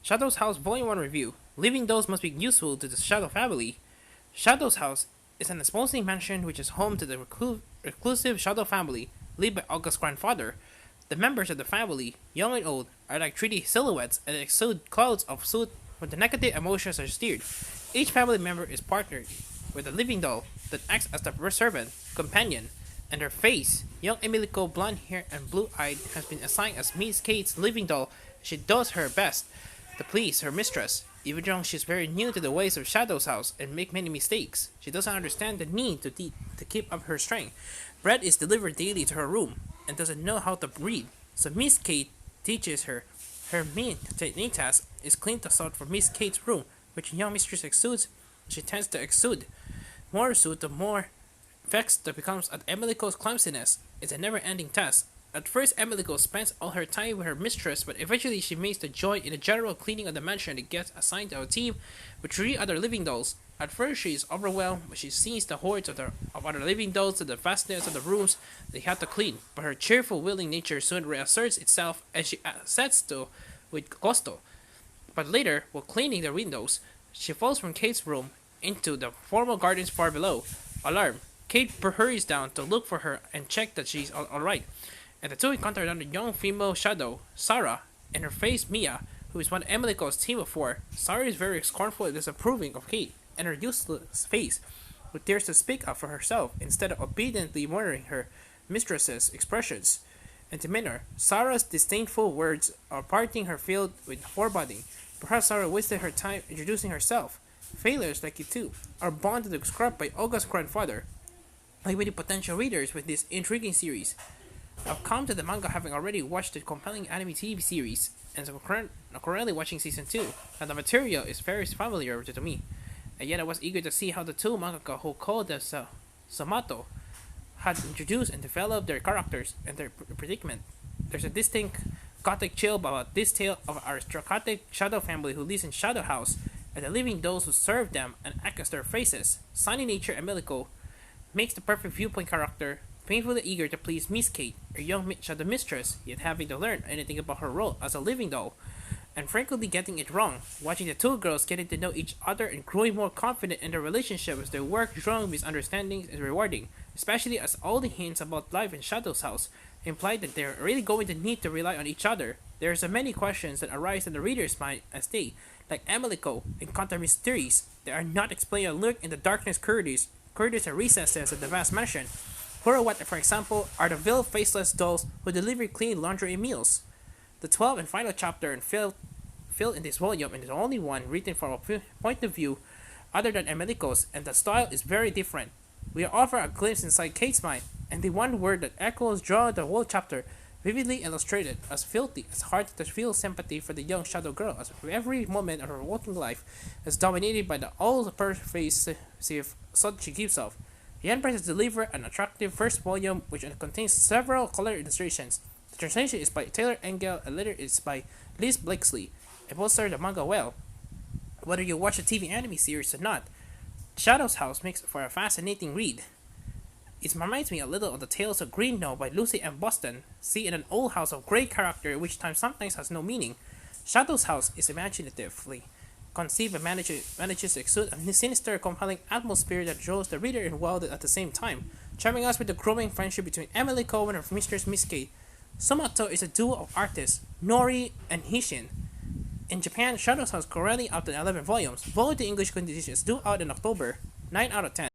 Shadow's House Volume 1 Review. Living Dolls must be useful to the Shadow family. Shadow's House is an imposing mansion which is home to the reclusive Shadow family, led by August's grandfather. The members of the family, young and old, are like 3D silhouettes and exude clouds of soot when the negative emotions are stirred. Each family member is partnered with a living doll that acts as the servant, companion, and her face, young Emilico, blonde hair and blue eyed, has been assigned as Miss Kate's living doll. She does her best to please her mistress. Even though she's very new to the ways of Shadow's house and make many mistakes, she doesn't understand the need to keep up her strength. Bread is delivered daily to her room and doesn't know how to read, so Miss Kate teaches her. Her main task is clean the salt from Miss Kate's room, which young mistress exudes. She tends to exude more soot the more vexed that becomes at Emilico's clumsiness. It's a never-ending task. At first, Emilico spends all her time with her mistress, but eventually she makes the joy in the general cleaning of the mansion and gets assigned to a team with 3 other living dolls. At first, she is overwhelmed when she sees the hordes of other living dolls and the vastness of the rooms they have to clean, but her cheerful, willing nature soon reasserts itself and she sets to with gusto. But later, while cleaning the windows, she falls from Kate's room into the formal gardens far below. Alarmed, Kate hurries down to look for her and check that she's alright. And the two encounter another young female shadow, Sarah, and her face Mia, who is one of Emilico's team of 4. Sarah is very scornful and disapproving of Kate and her useless face, who dares to speak up for herself instead of obediently monitoring her mistress's expressions and demeanor. Sarah's disdainful words are parting her field with foreboding. Perhaps Sarah wasted her time introducing herself. Failures like it too are bound to the scrub by August's grandfather. Like many potential readers with this intriguing series, I've come to the manga having already watched the compelling anime TV series, and so currently watching season 2, and the material is very familiar to me. And yet I was eager to see how the two mangaka who called the Samato had introduced and developed their characters and their predicament. There's a distinct gothic chill about this tale of our aristocratic Shadow family who lives in Shadow House, and the living dolls who serve them and act as their faces. Sunny nature Emilico makes the perfect viewpoint character, painfully eager to please Miss Kate, her young shadow mistress, yet having to learn anything about her role as a living doll, and frankly getting it wrong. Watching the two girls getting to know each other and growing more confident in their relationship as their work strong misunderstandings is rewarding, especially as all the hints about life in Shadow's house imply that they're really going to need to rely on each other. There are so many questions that arise in the reader's mind as they, like Emilico, encounter mysteries that are not explained or lurk in the darkness corridors and recesses of the vast mansion. What, for example, are the veiled faceless dolls who deliver clean laundry and meals? The 12th and final chapter and filled in this volume and is the only one written from a point of view other than Emilico's, and the style is very different. We are offered a glimpse inside Kate's mind, and the one word that echoes draw the whole chapter, vividly illustrated, as filthy, as hard to feel sympathy for the young shadow girl, as every moment of her working life is dominated by the all-pervasive soot she gives off. The Empress has delivered an attractive first volume which contains several color illustrations. The translation is by Taylor Engel and later is by Liz Blakesley. It both serve the manga well. Whether you watch the TV anime series or not, Shadow's House makes for a fascinating read. It reminds me a little of the Tales of Green Snow by Lucy M. Boston, see in an old house of great character which time sometimes has no meaning. Shadow's House is imaginatively conceived and manages to exude a sinister, compelling atmosphere that draws the reader in wild at the same time, charming us with the growing friendship between Emilico and her mistress Miss Kate. Sumato is a duo of artists, Nori and Hishin. In Japan, Shadow's House currently out in 11 volumes. Volume to English conditions due out in October. 9 out of 10.